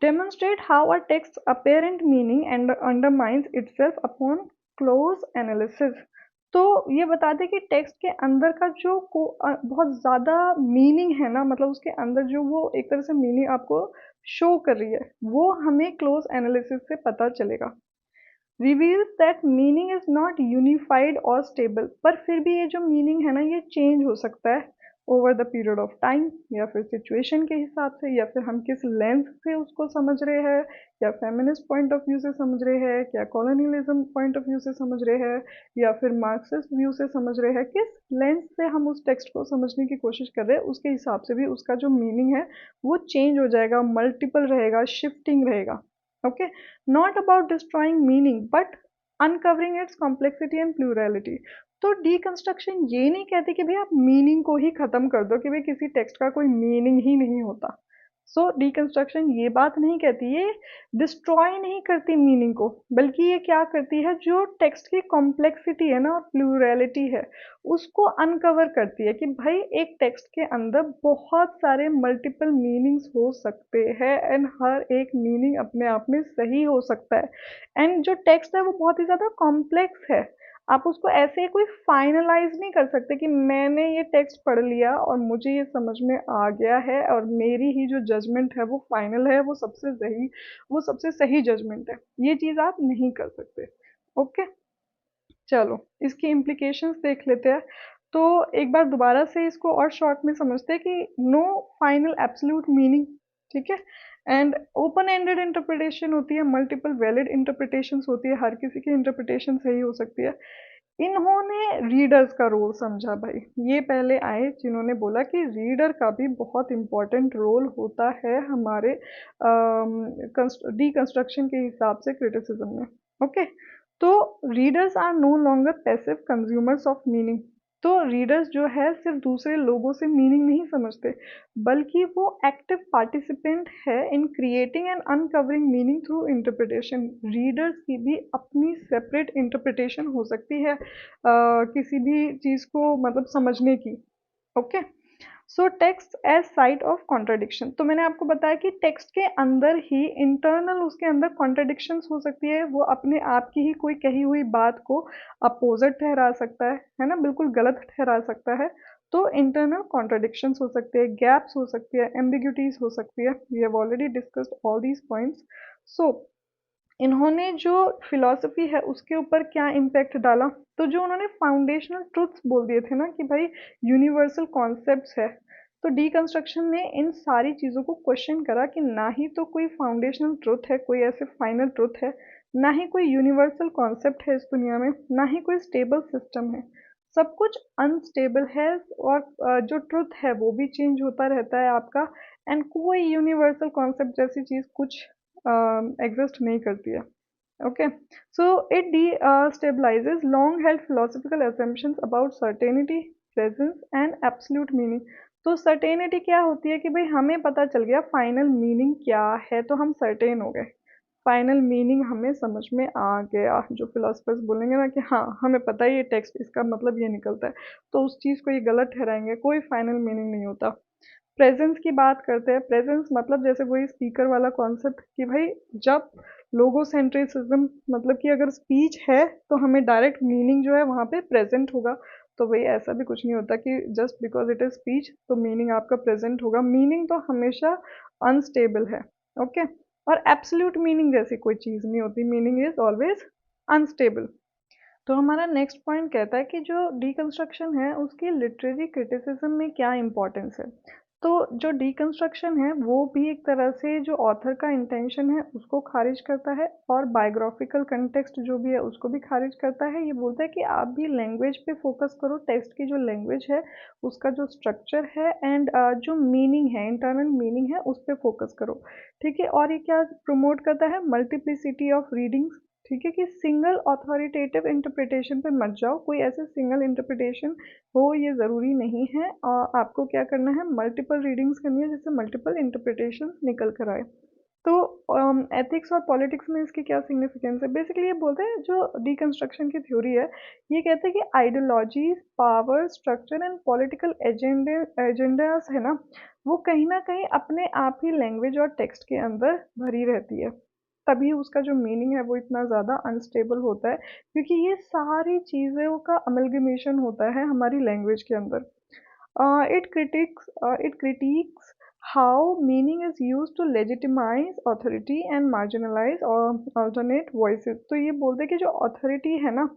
Demonstrate how a text's apparent meaning and undermines itself upon close analysis। तो ये बताते कि टेक्स्ट के अंदर का जो बहुत ज़्यादा मीनिंग है ना, मतलब उसके अंदर जो वो एक तरह से मीनिंग आपको शो कर रही है, वो हमें क्लोज एनालिसिस से पता चलेगा। Reveals that meaning is not unified और स्टेबल, पर फिर भी ये जो मीनिंग है ना, ये चेंज हो सकता है over the period of time, या फिर सिचुएशन के हिसाब से, या फिर हम किस लेंस से उसको समझ रहे हैं, या फेमिनिस्ट पॉइंट ऑफ व्यू से समझ रहे हैं, या कॉलोनियलिज्म पॉइंट ऑफ व्यू से समझ रहे हैं, या फिर मार्क्सिस्ट व्यू से समझ रहे हैं। किस लेंस से हम उस टेक्स्ट को समझने की कोशिश कर रहे हैं, उसके हिसाब से भी उसका जो मीनिंग है वो चेंज हो जाएगा, मल्टीपल रहेगा, शिफ्टिंग रहेगा। Okay, not about destroying meaning but uncovering its complexity and plurality। तो डीकंस्ट्रक्शन ये नहीं कहती कि भाई आप मीनिंग को ही खत्म कर दो, कि भाई किसी टेक्स्ट का कोई मीनिंग ही नहीं होता। सो डीकंस्ट्रक्शन ये बात नहीं कहती, ये डिस्ट्रॉय नहीं करती मीनिंग को, बल्कि ये क्या करती है, जो टेक्स्ट की कॉम्प्लेक्सिटी है ना, प्लूरैलिटी है, उसको अनकवर करती है कि भाई एक टेक्स्ट के अंदर बहुत सारे मल्टीपल मीनिंग्स हो सकते हैं, एंड हर एक मीनिंग अपने आप में सही हो सकता है। एंड जो टेक्स्ट है वो बहुत ही ज़्यादा कॉम्प्लेक्स है, आप उसको ऐसे कोई फाइनलाइज नहीं कर सकते कि मैंने ये टेक्स्ट पढ़ लिया और मुझे ये समझ में आ गया है और मेरी ही जो जजमेंट है वो फाइनल है, वो सबसे सही जजमेंट है। ये चीज़ आप नहीं कर सकते। ओके, चलो इसकी इम्प्लीकेशंस देख लेते हैं। तो एक बार दोबारा से इसको और शॉर्ट में समझते हैं कि नो फाइनल एब्सोल्यूट मीनिंग, ठीक है, एंड ओपन एंडेड इंटरप्रिटेशन होती है, मल्टीपल वैलिड इंटरप्रिटेशंस होती है, हर किसी की इंटरप्रिटेशन सही हो सकती है। इन्होंने रीडर्स का रोल समझा भाई, ये पहले आए जिन्होंने बोला कि रीडर का भी बहुत इम्पोर्टेंट रोल होता है हमारे डीकंस्ट्रक्शन के हिसाब से क्रिटिसिज्म में। ओके, तो readers are no longer passive consumers of meaning. तो रीडर्स जो है सिर्फ दूसरे लोगों से मीनिंग नहीं समझते, बल्कि वो एक्टिव पार्टिसिपेंट है in creating and uncovering meaning through interpretation. Readers की भी अपनी सेपरेट इंटरप्रिटेशन हो सकती है किसी भी चीज़ को मतलब समझने की। Okay, so text as site of contradiction, तो मैंने आपको बताया कि टेक्स्ट के अंदर ही इंटरनल उसके अंदर कॉन्ट्रडिक्शंस हो सकती है, वो अपने आप की ही कोई कही हुई बात को अपोजिट ठहरा सकता है ना, बिल्कुल गलत ठहरा सकता है। तो इंटरनल कॉन्ट्रडिक्शंस हो सकते हैं, गैप्स हो सकती है, एम्बिग्यूटीज हो सकती है। We have already discussed all these points. So इन्होंने जो फिलॉसफी है उसके ऊपर क्या इम्पैक्ट डाला, तो जो उन्होंने फाउंडेशनल ट्रुथ्स बोल दिए थे ना कि भाई यूनिवर्सल कॉन्सेप्ट्स है, तो डीकंस्ट्रक्शन ने इन सारी चीज़ों को क्वेश्चन करा कि ना ही तो कोई फाउंडेशनल ट्रुथ है, कोई ऐसे फाइनल ट्रुथ है, ना ही कोई यूनिवर्सल कॉन्सेप्ट है इस दुनिया में, ना ही कोई स्टेबल सिस्टम है। सब कुछ अनस्टेबल है, और जो ट्रुथ है वो भी चेंज होता रहता है आपका, एंड कोई यूनिवर्सल कॉन्सेप्ट जैसी चीज़ कुछ एग्जिस्ट नहीं करती है। Okay, so it destabilizes long held philosophical assumptions about certainty, presence and absolute meaning। तो सर्टेनिटी क्या होती है कि भाई हमें पता चल गया फाइनल मीनिंग क्या है, तो हम सर्टेन हो गए, फाइनल मीनिंग हमें समझ में आ गया। जो फिलोसफर्स बोलेंगे ना कि हाँ हमें पता है ये टेक्स्ट इसका मतलब ये निकलता है, तो उस चीज़ को ये गलत ठहराएंगे, कोई फाइनल मीनिंग नहीं होता। प्रेजेंस की बात करते हैं, प्रेजेंस मतलब जैसे वही स्पीकर वाला कॉन्सेप्ट कि भाई जब लोगोसेंट्रिसिज्म, मतलब कि अगर स्पीच है तो हमें डायरेक्ट मीनिंग जो है वहाँ पे प्रेजेंट होगा। तो भाई ऐसा भी कुछ नहीं होता कि just because it is speech तो मीनिंग आपका प्रेजेंट होगा, मीनिंग तो हमेशा अनस्टेबल है। ओके, और एब्सोल्यूट मीनिंग जैसी कोई चीज़ नहीं होती, मीनिंग इज ऑलवेज अनस्टेबल। तो हमारा नेक्स्ट पॉइंट कहता है कि जो डीकंस्ट्रक्शन है उसकी लिटरेरी क्रिटिसिज्म में क्या इम्पोर्टेंस है। तो जो डीकंस्ट्रक्शन है वो भी एक तरह से जो ऑथर का इंटेंशन है उसको खारिज करता है, और बायोग्राफिकल कंटेक्स्ट जो भी है उसको भी खारिज करता है। ये बोलता है कि आप भी लैंग्वेज पे फोकस करो, टेक्स्ट की जो लैंग्वेज है उसका जो स्ट्रक्चर है, एंड जो मीनिंग है, इंटरनल मीनिंग है, उस पर फोकस करो। ठीक है, और ये क्या प्रमोट करता है, मल्टीप्लिसिटी ऑफ रीडिंग्स। ठीक है, कि सिंगल ऑथोरिटेटिव इंटरप्रिटेशन पे मत जाओ, कोई ऐसे सिंगल इंटरप्रिटेशन हो ये ज़रूरी नहीं है, और आपको क्या करना है, मल्टीपल रीडिंग्स करनी है जिससे मल्टीपल इंटरप्रिटेशन निकल कर आए। तो एथिक्स और पॉलिटिक्स में इसकी क्या सिग्निफिकेंस है, बेसिकली ये बोलते हैं जो डीकंस्ट्रक्शन की थ्योरी है, ये कहते हैं कि ideologies, power structure and political agendas है ना, वो कहीं ना कहीं अपने आप ही लैंग्वेज और टेक्स्ट के अंदर भरी रहती है, तभी उसका जो मीनिंग है वो इतना ज़्यादा अनस्टेबल होता है, क्योंकि ये सारी चीज़ों का अमलगमेशन होता है हमारी लैंग्वेज के अंदर। It critiques how meaning is used to legitimize authority and marginalize alternate voices। तो ये बोलते हैं कि जो authority है ना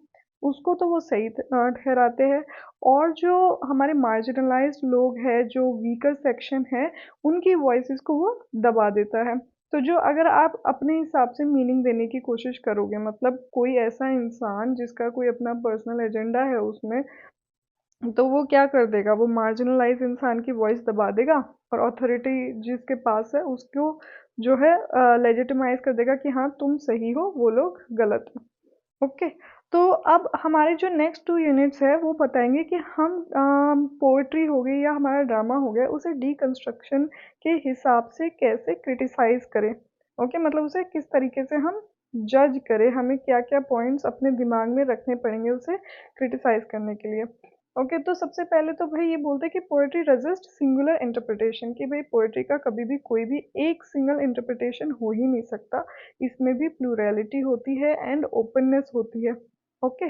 उसको तो वो सही ठहराते हैं, और जो हमारे marginalized लोग हैं, जो weaker section है, उनकी voices को वो दबा देता है। तो जो अगर आप अपने हिसाब से मीनिंग देने की कोशिश करोगे, मतलब कोई ऐसा इंसान जिसका कोई अपना पर्सनल एजेंडा है उसमें, तो वो क्या कर देगा, वो मार्जिनलाइज इंसान की वॉइस दबा देगा, और अथॉरिटी जिसके पास है उसको जो है लेजिटिमाइज कर देगा कि हाँ तुम सही हो, वो लोग गलत है। ओके, तो अब हमारे जो नेक्स्ट 2 यूनिट्स है वो बताएंगे कि हम पोएट्री हो गई या हमारा ड्रामा हो गया उसे डीकंस्ट्रक्शन के हिसाब से कैसे क्रिटिसाइज करें। ओके, मतलब उसे किस तरीके से हम जज करें, हमें क्या क्या पॉइंट्स अपने दिमाग में रखने पड़ेंगे उसे क्रिटिसाइज करने के लिए। ओके, तो सबसे पहले तो भाई ये बोलते हैं कि पोएट्री रेजिस्ट सिंगुलर इंटरप्रिटेशन, कि भाई पोएट्री का कभी भी कोई भी एक सिंगल इंटरप्रिटेशन हो ही नहीं सकता, इसमें भी प्लूरैलिटी होती है एंड ओपननेस होती है। Okay,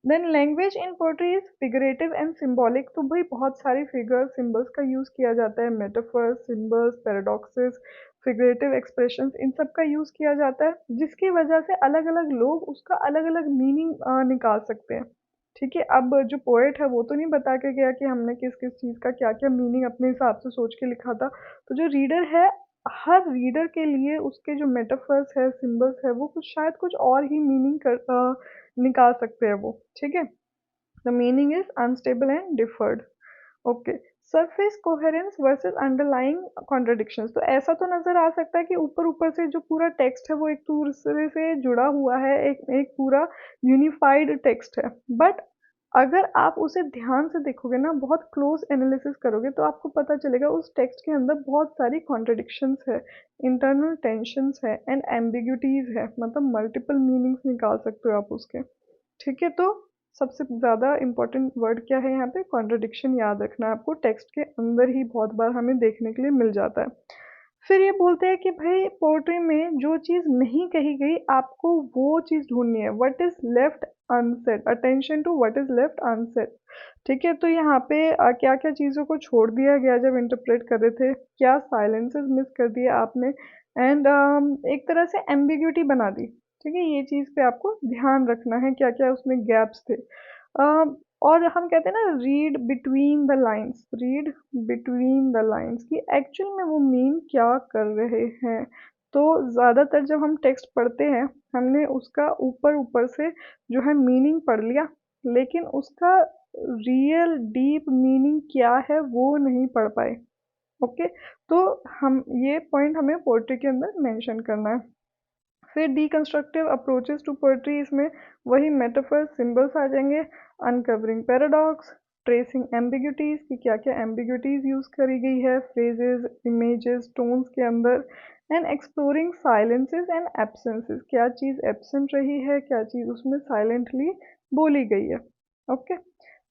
then language in poetry is figurative and symbolic, तो भाई बहुत सारी फिगर सिंबल्स का यूज किया जाता है, metaphors, symbols, paradoxes, figurative expressions, इन सब का यूज किया जाता है, जिसकी वजह से अलग अलग लोग उसका अलग अलग मीनिंग निकाल सकते हैं। ठीक है, अब जो पोएट है वो तो नहीं बता के गया कि हमने किस किस चीज़ का क्या क्या मीनिंग अपने हिसाब से सोच के लिखा था, तो जो रीडर है, हर रीडर के लिए उसके जो मेटाफर्स है, सिंबल्स है, वो कुछ शायद कुछ और ही मीनिंग निकाल सकते हैं वो। ठीक है, the meaning is unstable and deferred. Okay, surface coherence versus underlying contradictions, तो ऐसा तो नजर आ सकता है कि ऊपर ऊपर से जो पूरा टेक्स्ट है वो एक दूसरे से जुड़ा हुआ है, एक एक पूरा यूनिफाइड टेक्स्ट है, बट अगर आप उसे ध्यान से देखोगे ना, बहुत क्लोज एनालिसिस करोगे, तो आपको पता चलेगा उस टेक्स्ट के अंदर बहुत सारी कॉन्ट्रडिक्शंस है, इंटरनल टेंशंस है एंड एम्बिग्यूटीज है, मतलब मल्टीपल मीनिंग्स निकाल सकते हो आप उसके। ठीक है, तो सबसे ज़्यादा इम्पोर्टेंट वर्ड क्या है यहाँ पे? कॉन्ट्रडिक्शन याद रखना है आपको, टेक्स्ट के अंदर ही बहुत बार हमें देखने के लिए मिल जाता है। फिर ये बोलते हैं कि भाई पोएट्री में जो चीज़ नहीं कही गई आपको वो चीज़ ढूँढनी है, what is left unsaid, attention to what is left unsaid. ठीक है, तो यहाँ पे क्या-क्या चीज़ों को छोड़ दिया गया जब इंटरप्रेट कर रहे थे, क्या साइलेंसेस मिस कर दिए आपने एंड एक तरह से एम्बिग्यूटी बना दी। ठीक है, ये चीज़ पे आपको ध्यान रखना है, क्या-क्या उसमें गैप्स थे। अ, और हम कहते हैं ना read between the lines, read between the lines कि एक्चुअल में वो मीन क्या कर रहे हैं। तो ज़्यादातर जब हम टेक्स्ट पढ़ते हैं हमने उसका ऊपर ऊपर से जो है मीनिंग पढ़ लिया, लेकिन उसका रियल डीप मीनिंग क्या है वो नहीं पढ़ पाए। ओके, तो हम ये पॉइंट हमें पोएट्री के अंदर मेंशन करना है। फिर डिकंस्ट्रक्टिव अप्रोचेस टू पोएट्री, इसमें वही मेटाफर सिंबल्स आ जाएंगे, अनकवरिंग पैराडॉक्स, ट्रेसिंग एम्बिग्यूटीज कि क्या क्या एम्बिग्यूटीज यूज करी गई है फ्रेजेस, इमेजेस, टोन्स के अंदर, एंड एक्सप्लोरिंग साइलेंसेस एंड एब्सेंसेस, क्या चीज़ एब्सेंट रही है, क्या चीज़ उसमें साइलेंटली बोली गई है। ओके,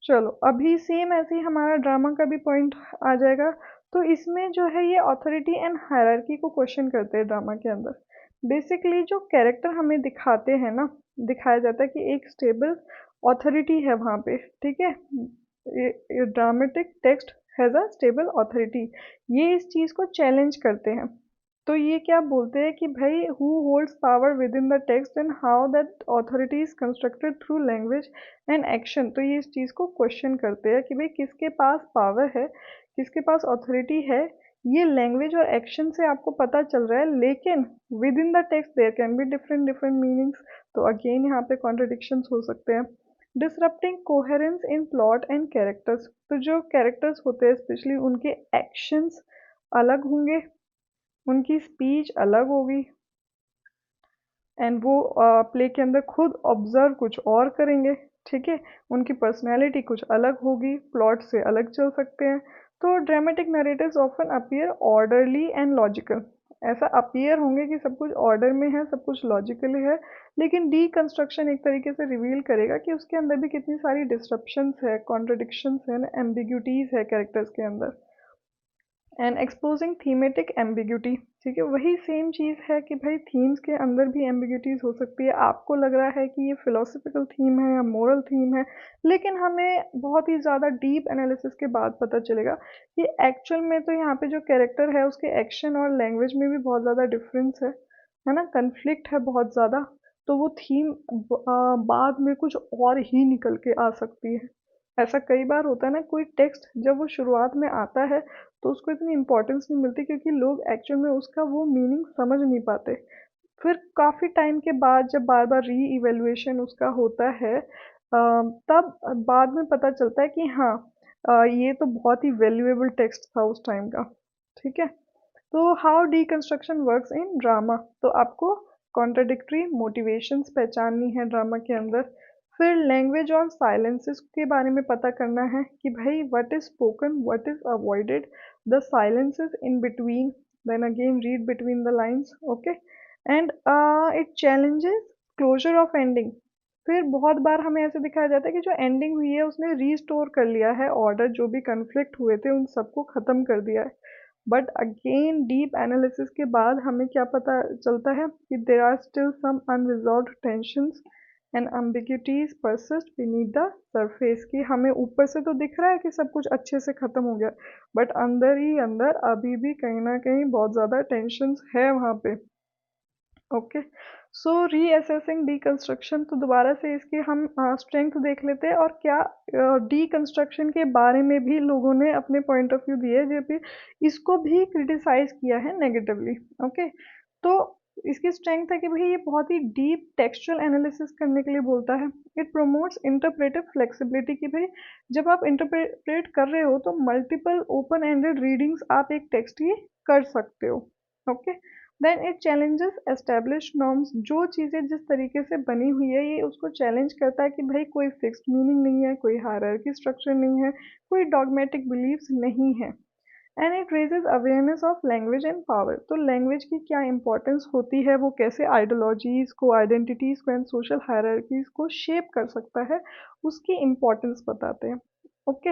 चलो अभी सेम ऐसे ही हमारा ड्रामा का भी पॉइंट आ जाएगा। तो इसमें जो है ये ऑथोरिटी एंड हायरार्की को क्वेश्चन करते हैं ड्रामा के अंदर। बेसिकली जो कैरेक्टर हमें दिखाते हैं ना, दिखाया जाता है कि एक स्टेबल ऑथोरिटी है वहाँ पे। ठीक है, ये dramatic text has a stable authority, ये इस चीज़ को चैलेंज करते हैं। तो ये क्या बोलते हैं कि भाई who holds power with in the text and how that authority is constructed through language and action. तो ये इस चीज़ को क्वेश्चन करते हैं कि भाई किसके पास पावर है, किसके पास ऑथोरिटी है। ये लैंग्वेज और एक्शन से आपको पता चल रहा है, लेकिन within the text there can be different different meanings. तो अगेन यहाँ पे कॉन्ट्रडिक्शंस हो सकते हैं। Disrupting coherence in plot and characters, तो जो कैरेक्टर्स होते हैं स्पेशली उनके एक्शंस अलग होंगे, उनकी स्पीच अलग होगी एंड वो प्ले के अंदर खुद ऑब्जर्व कुछ और करेंगे। ठीक है, उनकी पर्सनैलिटी कुछ अलग होगी, प्लॉट से अलग चल सकते हैं। तो dramatic narratives often appear orderly and logical, ऐसा अपीयर होंगे कि सब कुछ ऑर्डर में है, सब कुछ लॉजिकली है, लेकिन डीकंस्ट्रक्शन एक तरीके से रिवील करेगा कि उसके अंदर भी कितनी सारी डिस्ट्रप्शंस है, कॉन्ट्रडिक्शंस है, एम्बिग्यूटीज है कैरेक्टर्स के अंदर। एंड एक्सपोजिंग थीमेटिक एम्बिग्यूटी, ठीक है, वही सेम चीज़ है कि भाई थीम्स के अंदर भी एम्बिग्यूटीज हो सकती है। आपको लग रहा है कि ये फिलोसफिकल थीम है या मोरल थीम है, लेकिन हमें बहुत ही ज़्यादा डीप एनालिसिस के बाद पता चलेगा कि एक्चुअल में तो यहाँ पे जो कैरेक्टर है उसके एक्शन और लैंग्वेज में भी बहुत ज़्यादा डिफरेंस है ना, कन्फ्लिक्ट है बहुत ज़्यादा। तो वो थीम बाद में कुछ और ही निकल के आ सकती है। ऐसा कई बार होता है ना, कोई टेक्स्ट जब वो शुरुआत में आता है तो उसको इतनी इम्पोर्टेंस नहीं मिलती क्योंकि लोग एक्चुअल में उसका वो मीनिंग समझ नहीं पाते। फिर काफ़ी टाइम के बाद जब बार बार री इवेल्युएशन उसका होता है तब बाद में पता चलता है कि हाँ, ये तो बहुत ही वैल्यूएबल टेक्स्ट था उस टाइम का। ठीक है, तो how deconstruction works in drama, तो आपको कॉन्ट्रडिक्टरी मोटिवेशंस पहचाननी है ड्रामा के अंदर। फिर लैंग्वेज और साइलेंसेस के बारे में पता करना है कि भाई what is spoken, what is avoided, the silences in between, then again read between the lines. Okay, and it challenges closure of ending. फिर बहुत बार हमें ऐसे दिखाया जाता है कि जो एंडिंग हुई है उसने रीस्टोर कर लिया है ऑर्डर, जो भी कन्फ्लिक्ट हुए थे उन सबको ख़त्म कर दिया है। बट अगेन डीप एनालिसिस के बाद हमें क्या पता चलता है कि there are still some unresolved tensions and ambiguities persist beneath the surface, कि हमें ऊपर से तो दिख रहा है कि सब कुछ अच्छे से खत्म हो गया, बट अंदर ही अंदर अभी भी कहीं ना कहीं बहुत ज़्यादा टेंशंस है वहाँ पे। ओके, सो रीअसेसिंग डीकंस्ट्रक्शन, तो दोबारा से इसकी हम स्ट्रेंथ देख लेते हैं और क्या डीकंस्ट्रक्शन के बारे में भी लोगों ने अपने पॉइंट ऑफ व्यू दिए जो भी इसको भी क्रिटिसाइज किया है नेगेटिवली। ओके, तो इसकी स्ट्रेंथ है कि भाई ये बहुत ही डीप टेक्सचुअल एनालिसिस करने के लिए बोलता है। इट प्रोमोट्स इंटरप्रेटिव फ्लेक्सिबिलिटी कि भाई जब आप इंटरप्रेट कर रहे हो तो मल्टीपल ओपन एंडेड रीडिंग्स आप एक टेक्स्ट की कर सकते हो। Okay, then it challenges establish norms, जो चीज़ें जिस तरीके से बनी हुई है ये उसको चैलेंज करता है कि भाई कोई फिक्स्ड मीनिंग नहीं है, कोई हायरार्की स्ट्रक्चर नहीं है, कोई डॉगमेटिक बिलीव्स नहीं है। And it raises awareness of language and power. तो लैंग्वेज की क्या इंपॉर्टेंस होती है, वो कैसे आइडियोलॉजीज को, आइडेंटिटीज को एंड सोशल हायरार्कीज को शेप कर सकता है, उसकी इम्पोर्टेंस बताते हैं। ओके।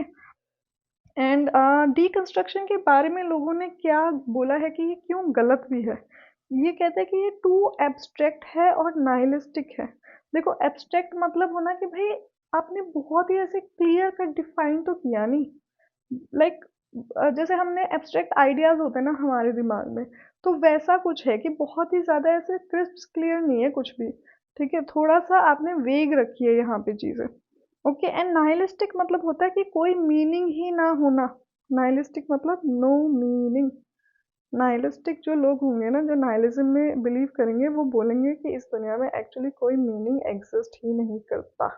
एंड डीकंस्ट्रक्शन के बारे में लोगों ने क्या बोला है कि ये क्यों गलत भी है। ये कहते हैं कि ये टू एब्स्ट्रैक्ट है और नाइलिस्टिक है। देखो, एब्स्ट्रैक्ट मतलब होना कि भाई आपने बहुत ही ऐसे क्लियर कट डिफाइन तो किया नहीं। लाइक जैसे हमने एब्स्ट्रैक्ट आइडियाज होते हैं ना हमारे दिमाग में, तो वैसा कुछ है कि बहुत ही ज्यादा ऐसे क्रिस्प क्लियर नहीं है कुछ भी। ठीक है, थोड़ा सा आपने वेग रखी है यहाँ पे चीजें। ओके। एंड नाइलिस्टिक मतलब होता है कि कोई मीनिंग ही ना होना। नाइलिस्टिक मतलब नो मीनिंग। नाइलिस्टिक जो लोग होंगे ना, जो नाइलिज्म में बिलीव करेंगे, वो बोलेंगे कि इस दुनिया में एक्चुअली कोई मीनिंग एग्जिस्ट ही नहीं करता।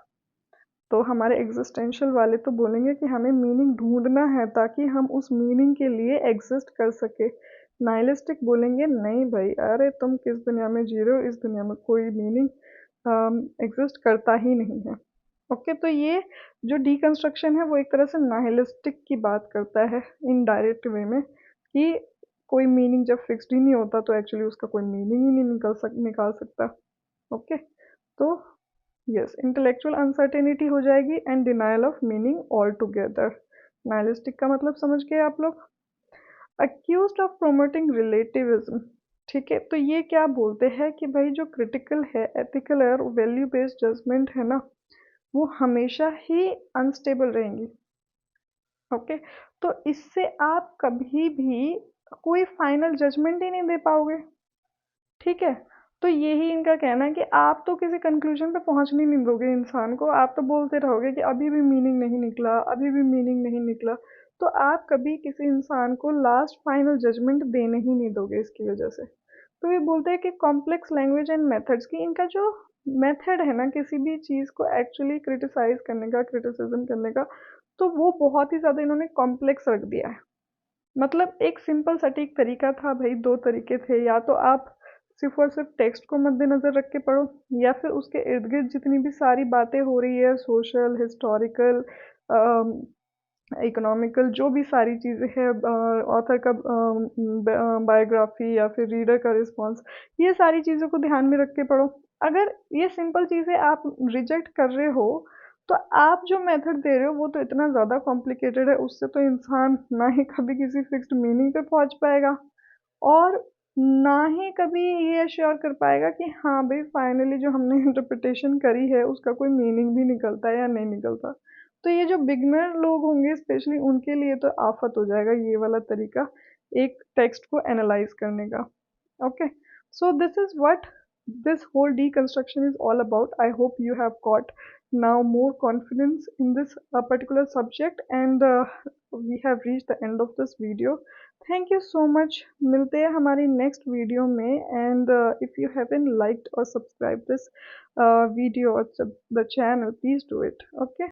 तो हमारे एग्जिस्टेंशियल वाले तो बोलेंगे कि हमें मीनिंग ढूंढना है ताकि हम उस मीनिंग के लिए एग्जिस्ट कर सके। नाइलिस्टिक बोलेंगे नहीं भाई, अरे तुम किस दुनिया में जी रहे हो, इस दुनिया में कोई मीनिंग एग्जिस्ट करता ही नहीं है। ओके। तो ये जो डीकंस्ट्रक्शन है वो एक तरह से नाइलिस्टिक की बात करता है इनडायरेक्ट वे में, कि कोई मीनिंग जब फिक्स्ड ही नहीं होता तो एक्चुअली उसका कोई मीनिंग ही नहीं निकाल सकता। ओके। तो यस, इंटेलेक्चुअल अनसर्टेनिटी हो जाएगी and denial of meaning all together. Nihilistic का मतलब समझ गए आप लोग। Accused of promoting relativism. ठीक है, तो ये क्या बोलते हैं कि भाई जो क्रिटिकल है, एथिकल है और वैल्यू बेस्ड जजमेंट है ना, वो हमेशा ही अनस्टेबल रहेंगी। ओके। तो इससे आप कभी भी कोई फाइनल जजमेंट ही नहीं दे पाओगे। ठीक है। तो यही इनका कहना है कि आप तो किसी कंक्लूजन पे पहुंचने नहीं दोगे इंसान को, आप तो बोलते रहोगे कि अभी भी मीनिंग नहीं निकला, अभी भी मीनिंग नहीं निकला। तो आप कभी किसी इंसान को लास्ट फाइनल जजमेंट देने ही नहीं दोगे इसकी वजह से। तो ये बोलते हैं कि कॉम्प्लेक्स लैंग्वेज एंड मेथड्स की, इनका जो मेथड है ना किसी भी चीज़ को एक्चुअली क्रिटिसाइज करने का, क्रिटिसिज्म करने का, तो वो बहुत ही ज़्यादा इन्होंने कॉम्प्लेक्स रख दिया है। मतलब एक सिंपल सटीक तरीका था भाई, दो तरीके थे, या तो आप सिर्फ और सिर्फ टेक्स्ट को मद्देनजर रख के पढ़ो, या फिर उसके इर्द गिर्द जितनी भी सारी बातें हो रही है, सोशल, हिस्टोरिकल, इकोनॉमिकल, जो भी सारी चीज़ें हैं, ऑथर का बायोग्राफी या फिर रीडर का रिस्पॉन्स, ये सारी चीज़ों को ध्यान में रख के पढ़ो। अगर ये सिंपल चीज़ें आप रिजेक्ट कर रहे हो, तो आप जो मेथड दे रहे हो वो तो इतना ज़्यादा कॉम्प्लिकेटेड है, उससे तो इंसान ना ही कभी किसी फिक्स्ड मीनिंग पे पहुंच पाएगा, और ना ही कभी ये अश्योर कर पाएगा कि हाँ भाई फाइनली जो हमने इंटरप्रिटेशन करी है उसका कोई मीनिंग भी निकलता है या नहीं निकलता। तो ये जो बिगनर लोग होंगे स्पेशली उनके लिए तो आफत हो जाएगा ये वाला तरीका एक टेक्स्ट को एनालाइज करने का। Okay, so this is what this whole deconstruction is all about. I hope you have got now more confidence in this particular subject, and we have reached the end of this video. Thank you so much. मिलते हैं हमारी next video में, and if you haven't liked or subscribed this video or the channel, please do it. Okay.